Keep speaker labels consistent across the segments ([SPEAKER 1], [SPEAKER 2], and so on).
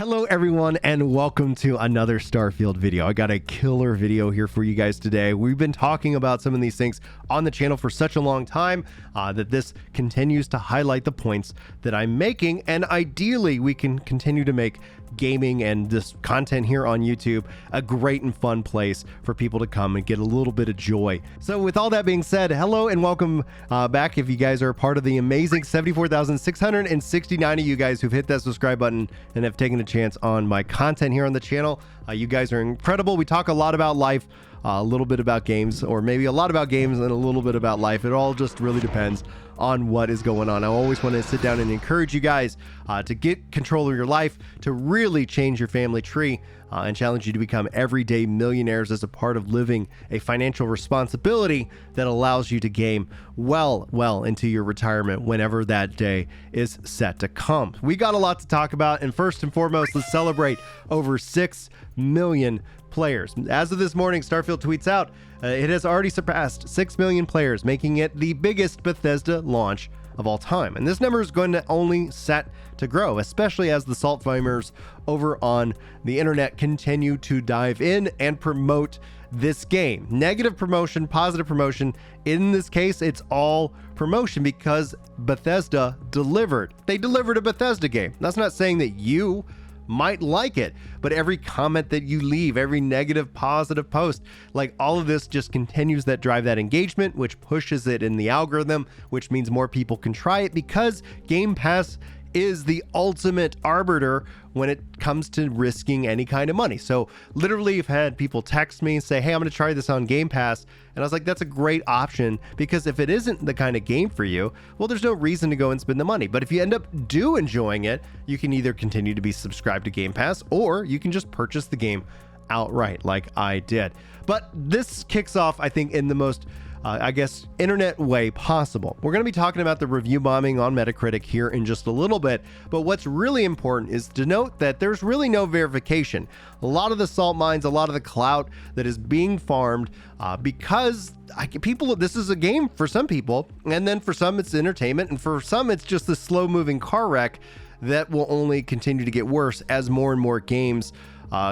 [SPEAKER 1] Hello everyone and welcome to another Starfield video. I got a killer video here for you guys today. We've been talking about some of these things on the channel for such a long time that this continues to highlight the points that I'm making, and ideally we can continue to make gaming and this content here on YouTube a great and fun place for people to come and get a little bit of joy. So with all that being said, hello and welcome back. If you guys are a part of the amazing 74,669 of you guys who've hit that subscribe button and have taken a chance on my content here on the channel, you guys are incredible. We talk a lot about life, a little bit about games, or maybe a lot about games and a little bit about life. It all just really depends on what is going on. I always want to sit down and encourage you guys to get control of your life, to really change your family tree, and challenge you to become everyday millionaires as a part of living a financial responsibility that allows you to game well into your retirement whenever that day is set to come. We got a lot to talk about, and first and foremost, let's celebrate over 6 million players. As of this morning, Starfield tweets out, it has already surpassed 6 million players, making it the biggest Bethesda launch of all time. And this number is going to only set to grow, especially as the salt farmers over on the internet continue to dive in and promote this game. Negative promotion, positive promotion. In this case, it's all promotion because Bethesda delivered. They delivered a Bethesda game. That's not saying that you might like it, but every comment that you leave, every negative, positive post, like all of this just continues that drive, that engagement, which pushes it in the algorithm, which means more people can try it because Game Pass is the ultimate arbiter when it comes to risking any kind of money. So literally I've had people text me and say, hey, I'm going to try this on Game Pass. And I was like, that's a great option, because if it isn't the kind of game for you, well, there's no reason to go and spend the money. But if you end up enjoying it, you can either continue to be subscribed to Game Pass, or you can just purchase the game outright like I did. But this kicks off, I think, in the most internet way possible. We're going to be talking about the review bombing on Metacritic here in just a little bit, but what's really important is to note that there's really no verification. A lot of the salt mines, a lot of the clout that is being farmed because this is a game for some people, and then for some it's entertainment, and for some it's just a slow moving car wreck that will only continue to get worse as more and more games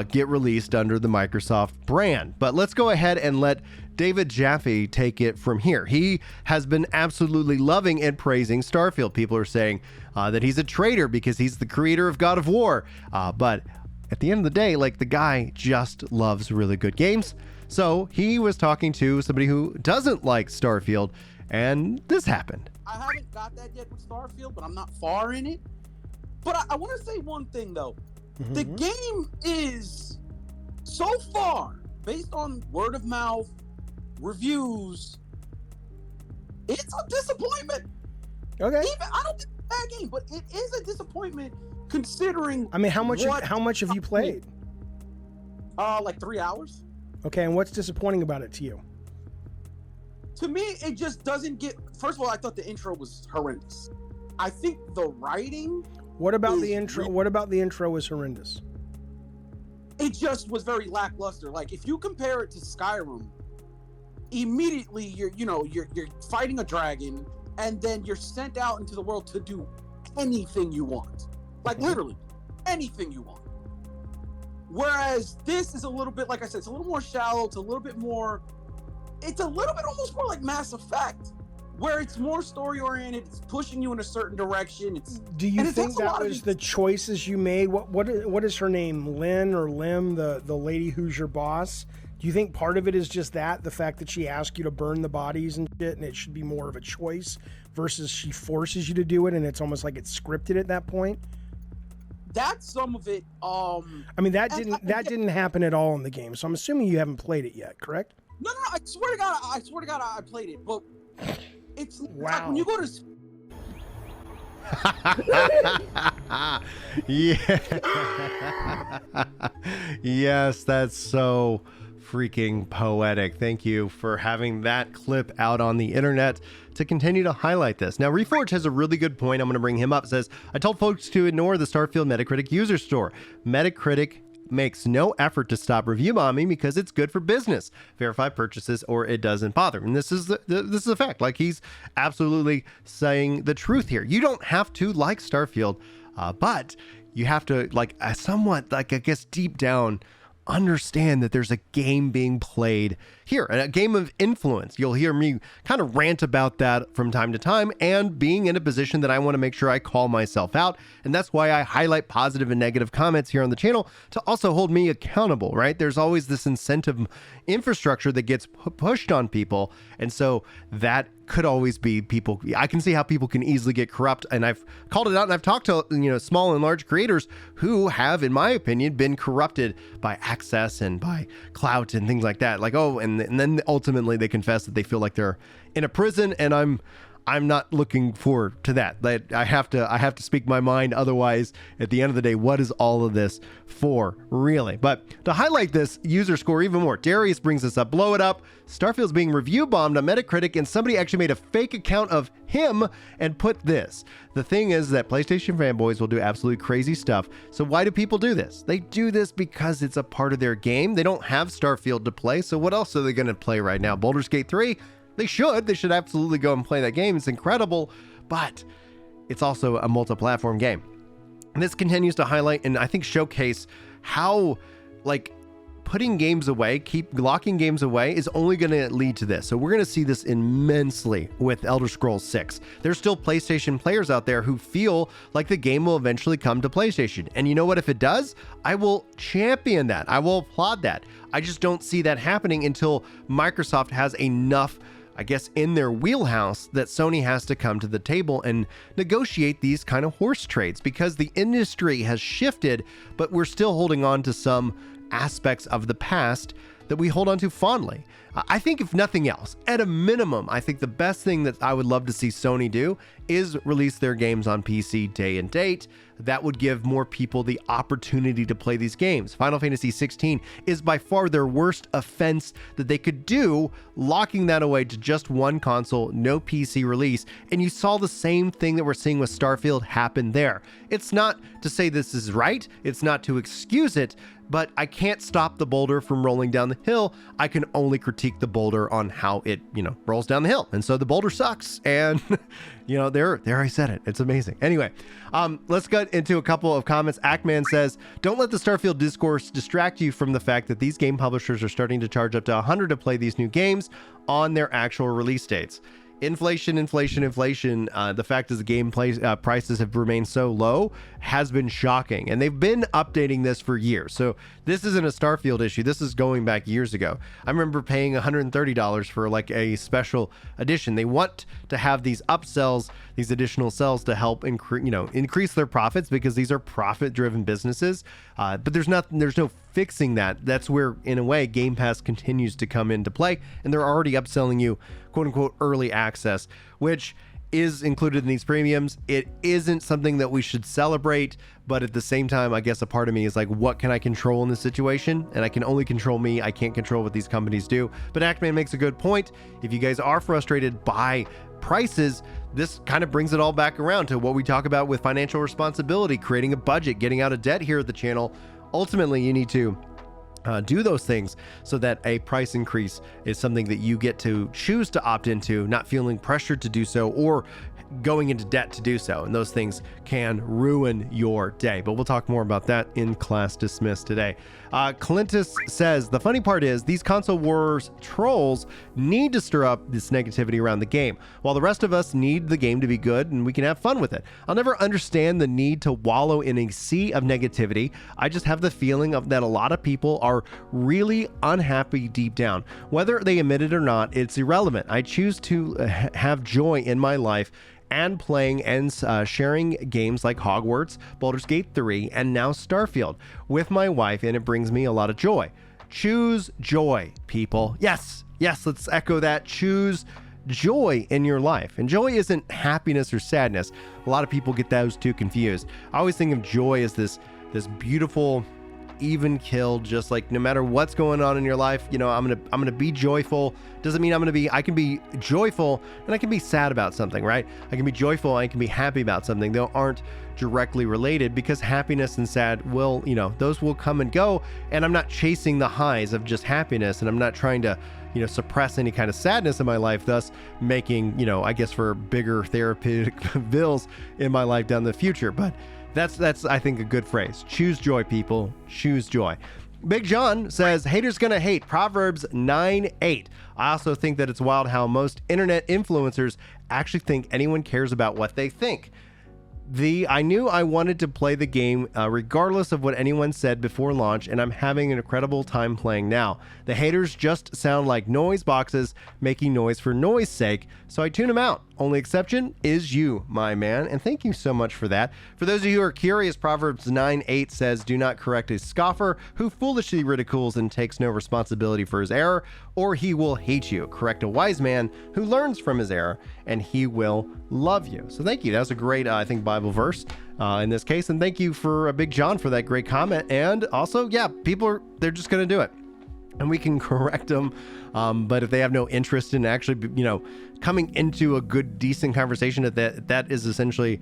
[SPEAKER 1] get released under the Microsoft brand. But let's go ahead and let David Jaffe take it from here. He has been absolutely loving and praising Starfield. People are saying that he's a traitor because he's the creator of God of War. But at the end of the day, like, the guy just loves really good games. So he was talking to somebody who doesn't like Starfield, and this happened.
[SPEAKER 2] I haven't got that yet with Starfield, but I'm not far in it. But I want to say one thing, though. Mm-hmm. The game is, so far, based on word of mouth, reviews, it's a disappointment.
[SPEAKER 3] Okay.
[SPEAKER 2] I don't think it's a bad game, but it is a disappointment considering.
[SPEAKER 3] I mean, how much have you played?
[SPEAKER 2] Like 3 hours.
[SPEAKER 3] Okay, and what's disappointing about it to you?
[SPEAKER 2] To me, it just doesn't get. First of all, I thought the intro was horrendous. I think the writing.
[SPEAKER 3] What about the intro? What about the intro was horrendous?
[SPEAKER 2] It just was very lackluster. Like, if you compare it to Skyrim, immediately you're fighting a dragon, and then you're sent out into the world to do anything you want. Like, literally anything you want. Whereas this is a little bit, like I said, it's a little more shallow. It's a little bit almost more like Mass Effect, where it's more story oriented. It's pushing you in a certain direction.
[SPEAKER 3] Do you think that was the choices you made? What is her name? Lynn or Lim, the lady who's your boss? Do you think part of it is just the fact that she asked you to burn the bodies and shit, and it should be more of a choice versus she forces you to do it, and it's almost like it's scripted at that point?
[SPEAKER 2] That's some of it.
[SPEAKER 3] I mean, that didn't happen at all in the game, so I'm assuming you haven't played it yet, correct?
[SPEAKER 2] No, I swear to God, I played it, but it's like when you go to.
[SPEAKER 1] Yeah. Yes, that's so freaking poetic. Thank you for having that clip out on the internet to continue to highlight this. Now, Reforge has a really good point. I'm going to bring him up. It says, I told folks to ignore the Starfield Metacritic user store. Metacritic makes no effort to stop review bombing because it's good for business. Verify purchases or it doesn't bother. And this is a fact. Like, he's absolutely saying the truth here. You don't have to like Starfield, but you have to like somewhat like I guess deep down understand that there's a game being played here, a game of influence. You'll hear me kind of rant about that from time to time, and being in a position that I want to make sure I call myself out. And that's why I highlight positive and negative comments here on the channel to also hold me accountable, right? There's always this incentive infrastructure that gets pushed on people. And so that could always be people. I can see how people can easily get corrupt, and I've called it out, and I've talked to small and large creators who have, in my opinion, been corrupted by access and by clout and things like that. Like, oh, and then ultimately they confess that they feel like they're in a prison, and I'm not looking forward to that. I have to speak my mind. Otherwise, at the end of the day, what is all of this for, really? But to highlight this user score even more, Darius brings this up. Blow it up. Starfield's being review bombed on Metacritic, and somebody actually made a fake account of him and put this. The thing is that PlayStation fanboys will do absolutely crazy stuff. So why do people do this? They do this because it's a part of their game. They don't have Starfield to play. So what else are they going to play right now? Baldur's Gate 3? They should absolutely go and play that game. It's incredible, but it's also a multi-platform game. And this continues to highlight and I think showcase how like putting games away, keep locking games away is only going to lead to this. So we're going to see this immensely with Elder Scrolls 6. There's still PlayStation players out there who feel like the game will eventually come to PlayStation. And you know what? If it does, I will champion that. I will applaud that. I just don't see that happening until Microsoft has enough, I guess, in their wheelhouse that Sony has to come to the table and negotiate these kind of horse trades, because the industry has shifted, but we're still holding on to some aspects of the past that we hold on to fondly. I think if nothing else, at a minimum, I think the best thing that I would love to see Sony do is release their games on PC day and date. That would give more people the opportunity to play these games. Final Fantasy 16 is by far their worst offense that they could do, locking that away to just one console, no PC release. And you saw the same thing that we're seeing with Starfield happen there. It's not to say this is right, it's not to excuse it, but I can't stop the boulder from rolling down the hill. I can only critique the boulder on how it, rolls down the hill. And so the boulder sucks. And, there I said it. It's amazing. Anyway, let's get into a couple of comments. Ackman says, don't let the Starfield discourse distract you from the fact that these game publishers are starting to charge up to $100 to play these new games on their actual release dates. Inflation. The fact that the game prices have remained so low has been shocking, and they've been updating this for years. So this isn't a Starfield issue. This is going back years ago. I remember paying $130 for like a special edition. They want to have these upsells, these additional sells to help increase their profits, because these are profit-driven businesses. But there's no fixing that. That's where, in a way, Game Pass continues to come into play, and they're already upselling you quote-unquote early access, which is included in these premiums. It isn't something that we should celebrate, but at the same time, I guess a part of me is like, what can I control in this situation? And I can only control me. I can't control what these companies do. But Ackman makes a good point. If you guys are frustrated by prices, this kind of brings it all back around to what we talk about with financial responsibility, creating a budget, getting out of debt here at the channel. Ultimately, you need to do those things so that a price increase is something that you get to choose to opt into, not feeling pressured to do so or going into debt to do so. And those things can ruin your day. But we'll talk more about that in Class Dismissed today. Clintus says, the funny part is these console wars trolls need to stir up this negativity around the game, while the rest of us need the game to be good and we can have fun with it. I'll never understand the need to wallow in a sea of negativity. I just have the feeling that a lot of people are really unhappy deep down. Whether they admit it or not, it's irrelevant. I choose to have joy in my life and playing and sharing games like Hogwarts, Baldur's Gate 3, and now Starfield with my wife, and it brings me a lot of joy. Choose joy, people. Yes, let's echo that. Choose joy in your life. And joy isn't happiness or sadness. A lot of people get those two confused. I always think of joy as this beautiful, even killed, just like no matter what's going on in your life, I'm gonna be joyful. Doesn't mean I can be joyful and I can be sad about something, right? I can be joyful, I can be happy about something. They aren't directly related, because happiness and sad will, those will come and go. And I'm not chasing the highs of just happiness, and I'm not trying to, suppress any kind of sadness in my life, thus making, I guess for bigger therapeutic bills in my life down the future. But That's I think a good phrase. Choose joy, people. Choose joy. Big John says, haters gonna hate. Proverbs 9:8. I also think that it's wild how most internet influencers actually think anyone cares about what they think. I knew I wanted to play the game regardless of what anyone said before launch, and I'm having an incredible time playing now. The haters just sound like noise boxes making noise for noise sake, so I tune them out. Only exception is you, my man, and thank you so much for that. For those of you who are curious, Proverbs 9:8 says, do not correct a scoffer who foolishly ridicules and takes no responsibility for his error, or he will hate you. Correct a wise man who learns from his error, and he will love you. So thank you. That was a great, I think, Bible verse in this case. And thank you for Big John for that great comment. And also, yeah, they're just going to do it. And we can correct them. But if they have no interest in actually, coming into a good, decent conversation, that is essentially,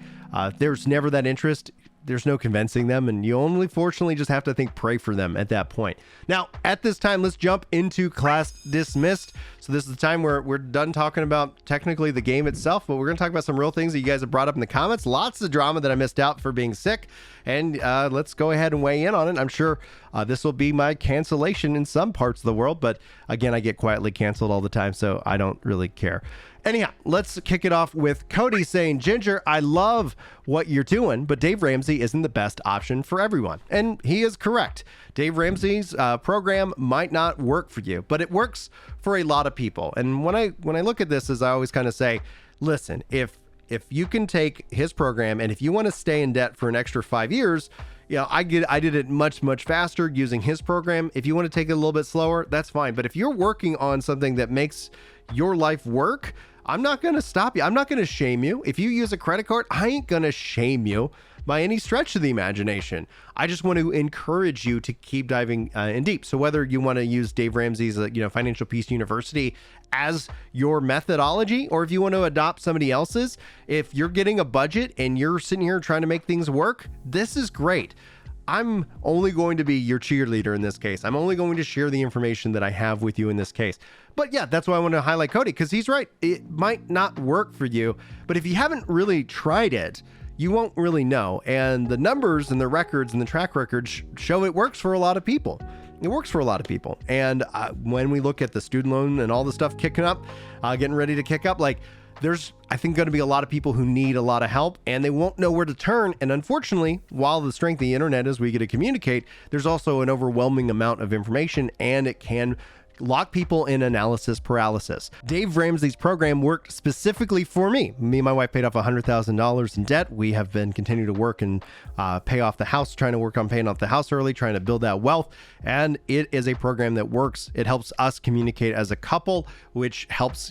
[SPEAKER 1] there's never that interest. There's no convincing them, and you only fortunately just have to pray for them at that point. Now, at this time, let's jump into class dismissed. So this is the time where we're done talking about technically the game itself, but we're going to talk about some real things that you guys have brought up in the comments. Lots of drama that I missed out for being sick, and let's go ahead and weigh in on it. I'm sure this will be my cancellation in some parts of the world, but again, I get quietly canceled all the time, so I don't really care. Anyhow, let's kick it off with Cody saying, Ginger, I love what you're doing, but Dave Ramsey isn't the best option for everyone. And he is correct. Dave Ramsey's program might not work for you, but it works for a lot of people. And when I look at this, as I always kind of say, listen, if you can take his program and if you want to stay in debt for an extra 5 years, I did it much, much faster using his program. If you want to take it a little bit slower, that's fine. But if you're working on something that makes your life work, I'm not going to stop you. I'm not going to shame you. If you use a credit card, I ain't going to shame you by any stretch of the imagination. I just want to encourage you to keep diving in deep. So whether you want to use Dave Ramsey's, Financial Peace University as your methodology, or if you want to adopt somebody else's, if you're getting a budget and you're sitting here trying to make things work, this is great. I'm only going to be your cheerleader in this case. I'm only going to share the information that I have with you in this case. But yeah, that's why I want to highlight Cody, because he's right. It might not work for you, but if you haven't really tried it, you won't really know. And the numbers and the records and the track records show it works for a lot of people. It works for a lot of people. And when we look at the student loan and all the stuff kicking up, getting ready to kick up, there's, I think, going to be a lot of people who need a lot of help and they won't know where to turn. And unfortunately, while the strength of the internet is we get to communicate, there's also an overwhelming amount of information and it can lock people in analysis paralysis. Dave Ramsey's program worked specifically for me. Me and my wife paid off $100,000 in debt. We have been continuing to work and pay off the house, trying to work on paying off the house early, trying to build that wealth. And it is a program that works. It helps us communicate as a couple, which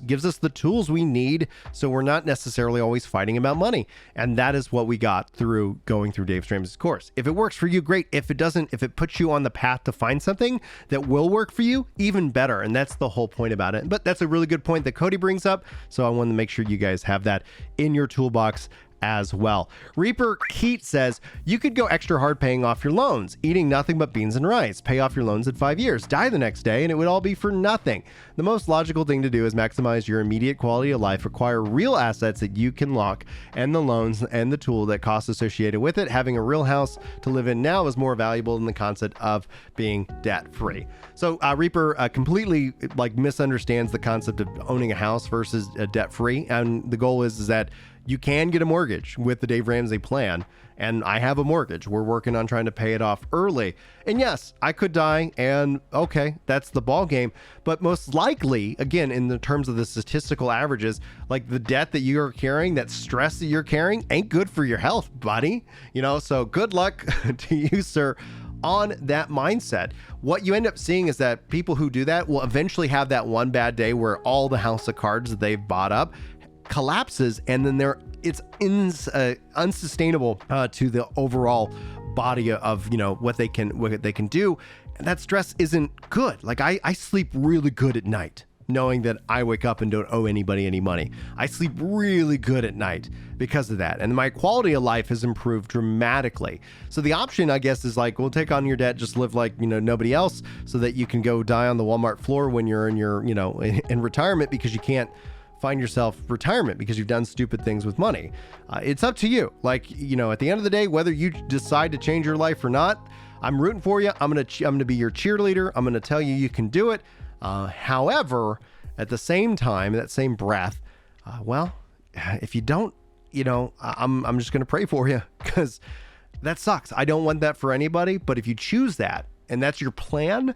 [SPEAKER 1] gives us the tools we need. So we're not necessarily always fighting about money. And that is what we got through going through Dave Ramsey's course. If it works for you, great. If it doesn't, if it puts you on the path to find something that will work for you, even better. And that's the whole point about it. But that's a really good point that Cody brings up. So I wanted to make sure you guys have that in your toolbox as well. Reaper Keat says, you could go extra hard paying off your loans, eating nothing but beans and rice, pay off your loans in 5 years, die the next day, and it would all be for nothing. The most logical thing to do is maximize your immediate quality of life, acquire real assets that you can lock, and the loans and the tool that costs associated with it. Having a real house to live in now is more valuable than the concept of being debt free. So Reaper completely misunderstands the concept of owning a house versus debt free. And the goal is that you can get a mortgage with the Dave Ramsey plan, and I have a mortgage. We're working on trying to pay it off early. And yes, I could die, and okay, that's the ball game. But most likely, again, in the terms of the statistical averages, the debt that you're carrying, that stress that you're carrying, ain't good for your health, buddy. So good luck to you, sir, on that mindset. What you end up seeing is that people who do that will eventually have that one bad day where all the house of cards that they've bought up collapses, and then it's unsustainable to the overall body of what they can do, and that stress isn't good. I sleep really good at night knowing that I wake up and don't owe anybody any money. I sleep really good at night because of that, and my quality of life has improved dramatically. So the option, I guess, is we'll take on your debt, just live like nobody else, so that you can go die on the Walmart floor when you're in your in retirement because you can't find yourself retirement because you've done stupid things with money. It's up to you. Like, you know, at the end of the day, whether you decide to change your life or not, I'm rooting for you. I'm gonna be your cheerleader. I'm gonna tell you you can do it. However, at the same time, that same breath, well, if you don't, you know, I'm just gonna pray for you, because that sucks. I don't want that for anybody. But if you choose that and that's your plan,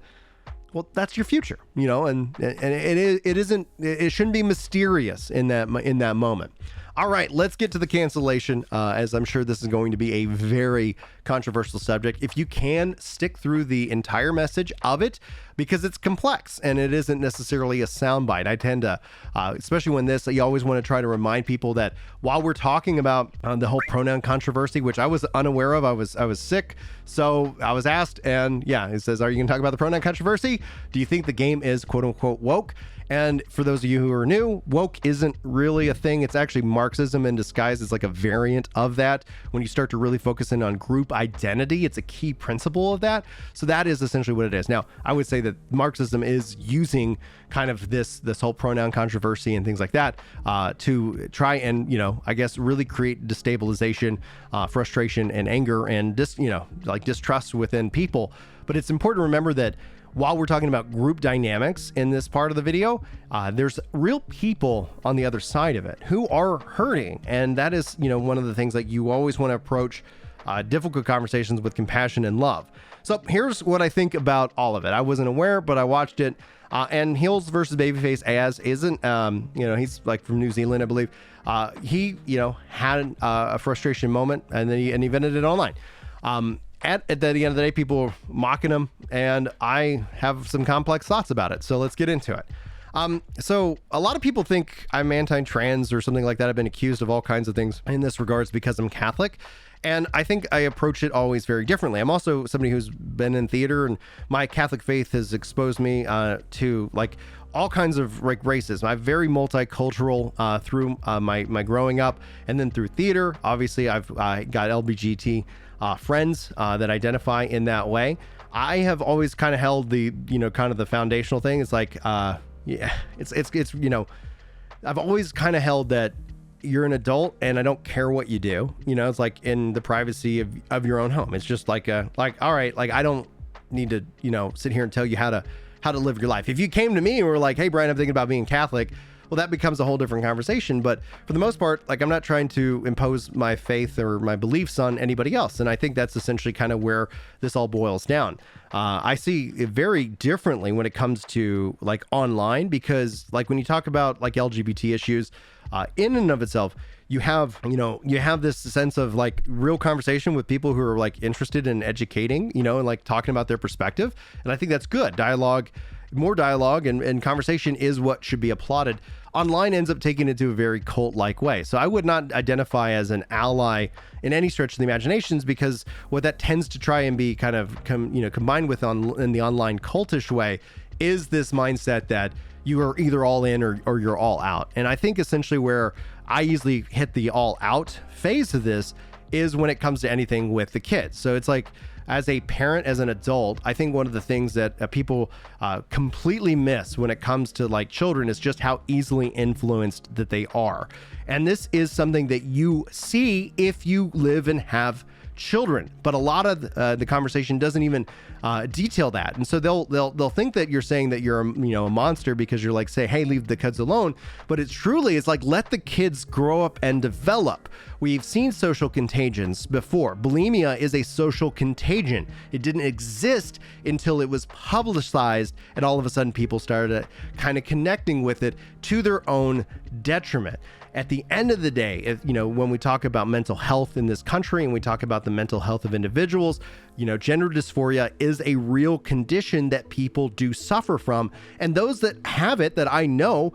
[SPEAKER 1] well, that's your future, you know, and it shouldn't be mysterious in that moment. All right, let's get to the cancellation, as I'm sure this is going to be a very controversial subject. If you can, stick through the entire message of it, because it's complex and it isn't necessarily a soundbite. I tend to, especially when you always want to try to remind people that while we're talking about the whole pronoun controversy, which I was unaware of, I was sick, so I was asked, and yeah, it says, are you going to talk about the pronoun controversy? Do you think the game is quote unquote woke? And for those of you who are new, woke isn't really a thing. It's actually Marxism in disguise. It's like a variant of that. When you start to really focus in on group identity, it's a key principle of that. So that is essentially what it is. Now, I would say that Marxism is using kind of this whole pronoun controversy and things like that to try and, you know, I guess really create destabilization, frustration and anger and distrust within people. But it's important to remember that while we're talking about group dynamics in this part of the video, there's real people on the other side of it who are hurting. And that is, you know, one of the things that you always want to approach difficult conversations with compassion and love. So here's what I think about all of it. I wasn't aware, but I watched it. And Heels versus Babyface Az isn't, you know, he's like from New Zealand, I believe. He, you know, had a frustration moment, and then he vented it online. At the end of the day, people are mocking him, and I have some complex thoughts about it. So let's get into it. So a lot of people think I'm anti-trans or something like that. I've been accused of all kinds of things in this regards because I'm Catholic. And I think I approach it always very differently. I'm also somebody who's been in theater, and my Catholic faith has exposed me to like all kinds of like racism. I'm very multicultural through my growing up, and then through theater. Obviously, I've got LGBT friends that identify in that way. I have always kind of held the, you know, kind of the foundational thing. It's like, yeah, it's, you know, I've always kind of held that you're an adult and I don't care what you do. You know, it's like in the privacy of your own home. It's just like all right, like I don't need to, you know, sit here and tell you how to live your life. If you came to me and were like, hey, Brian, I'm thinking about being Catholic, well, that becomes a whole different conversation. But for the most part, like, I'm not trying to impose my faith or my beliefs on anybody else. And I think that's essentially kind of where this all boils down. I see it very differently when it comes to like online, because like when you talk about like LGBT issues, in and of itself, you have this sense of like real conversation with people who are like interested in educating, you know, and like talking about their perspective. And I think that's good. More dialogue and conversation is what should be applauded. Online ends up taking it to a very cult-like way. So I would not identify as an ally in any stretch of the imaginations, because what that tends to try and be kind of combined with in the online cultish way is this mindset that you are either all in or you're all out. And I think essentially where I easily hit the all out phase of this is when it comes to anything with the kids. So it's like, as a parent, as an adult, I think one of the things that people completely miss when it comes to like children is just how easily influenced that they are. And this is something that you see if you live and have children, but a lot of the conversation doesn't even detail that. And so they'll think that you're saying that you're a monster because you're like, say, hey, leave the kids alone. But it's like, let the kids grow up and develop. We've seen social contagions before. Bulimia is a social contagion. It didn't exist until it was publicized, and all of a sudden people started kind of connecting with it to their own detriment. At the end of the day, when we talk about mental health in this country and we talk about the mental health of individuals, gender dysphoria is a real condition that people do suffer from. And those that have it, that I know,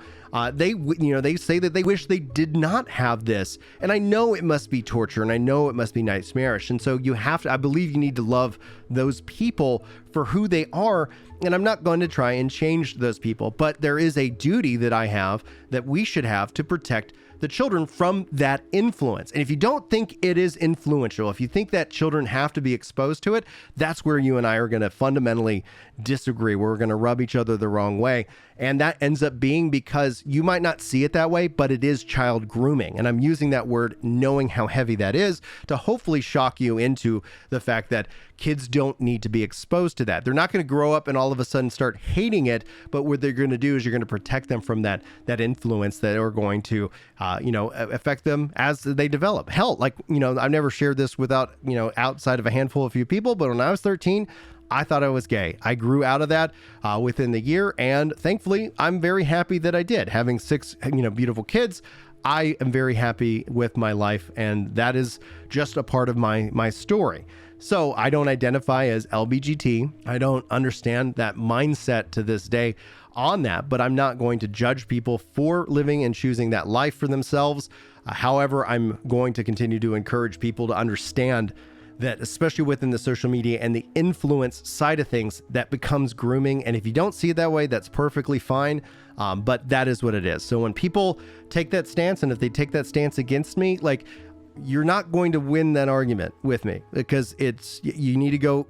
[SPEAKER 1] they say that they wish they did not have this. And I know it must be torture, and I know it must be nightmarish. And so I believe you need to love those people for who they are. And I'm not going to try and change those people, but there is a duty that I have, that we should have, to protect the children from that influence. And if you don't think it is influential, if you think that children have to be exposed to it, that's where you and I are going to fundamentally disagree. We're going to rub each other the wrong way. And that ends up being because you might not see it that way, but it is child grooming. And I'm using that word knowing how heavy that is to hopefully shock you into the fact that kids don't need to be exposed to that. They're not going to grow up and all of a sudden start hating it, but what they're going to do is you're going to protect them from that influence that are going to, affect them as they develop. Hell, like, I've never shared this without, outside of a handful of few people, but when I was 13, I thought I was gay. I grew out of that within the year, and thankfully, I'm very happy that I did. Having 6, beautiful kids, I am very happy with my life, and that is just a part of my story. So I don't identify as LBGT. I don't understand that mindset to this day on that, but I'm not going to judge people for living and choosing that life for themselves. However, I'm going to continue to encourage people to understand that, especially within the social media and the influence side of things, that becomes grooming. And if you don't see it that way, that's perfectly fine. But that is what it is. So when people take that stance, and if they take that stance against me, like, you're not going to win that argument with me, because you need to go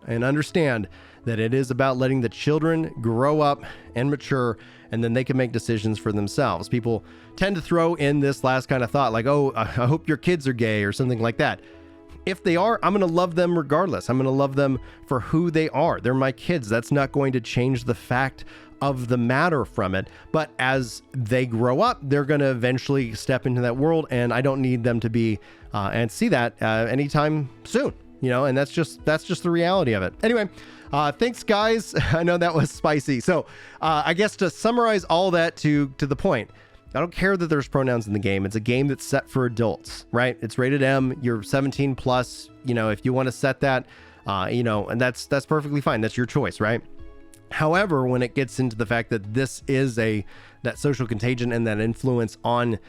[SPEAKER 1] and understand that it is about letting the children grow up and mature, and then they can make decisions for themselves. People tend to throw in this last kind of thought, like, oh, I hope your kids are gay or something like that. If they are, I'm going to love them regardless. I'm going to love them for who they are. They're my kids. That's not going to change the fact of the matter from it. But as they grow up, they're going to eventually step into that world, and I don't need them to be and see that anytime soon. And that's just the reality of it. Anyway, thanks, guys. I know that was spicy. So I guess to summarize all that to the point, I don't care that there's pronouns in the game. It's a game that's set for adults, right? It's rated M. You're 17 plus. If you want to set that, and that's perfectly fine. That's your choice, right? However, when it gets into the fact that this is that social contagion and that influence on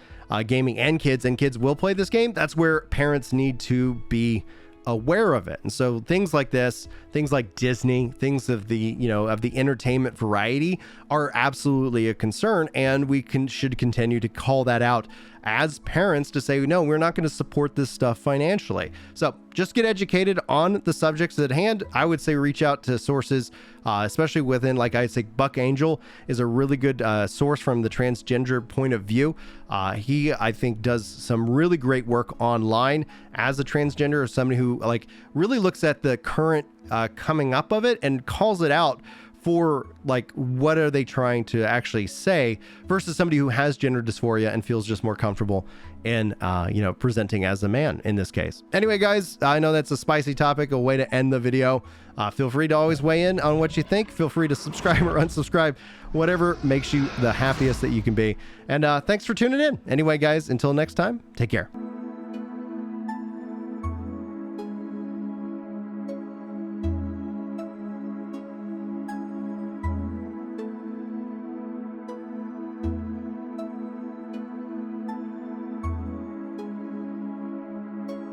[SPEAKER 1] gaming and kids will play this game, that's where parents need to be aware of it. And so things like this, things like Disney, things of the entertainment variety are absolutely a concern, and we should continue to call that out as parents to say, no, we're not going to support this stuff financially. So just get educated on the subjects at hand. I would say reach out to sources, especially within, like I say, Buck Angel is a really good source from the transgender point of view. He, I think, does some really great work online as a transgender, or somebody who really looks at the current coming up of it and calls it out for what are they trying to actually say, versus somebody who has gender dysphoria and feels just more comfortable in presenting as a man in this case. Anyway, guys, I know that's a spicy topic, a way to end the video. Feel free to always weigh in on what you think. Feel free to subscribe or unsubscribe, whatever makes you the happiest that you can be. And thanks for tuning in. Anyway, guys, until next time, take care.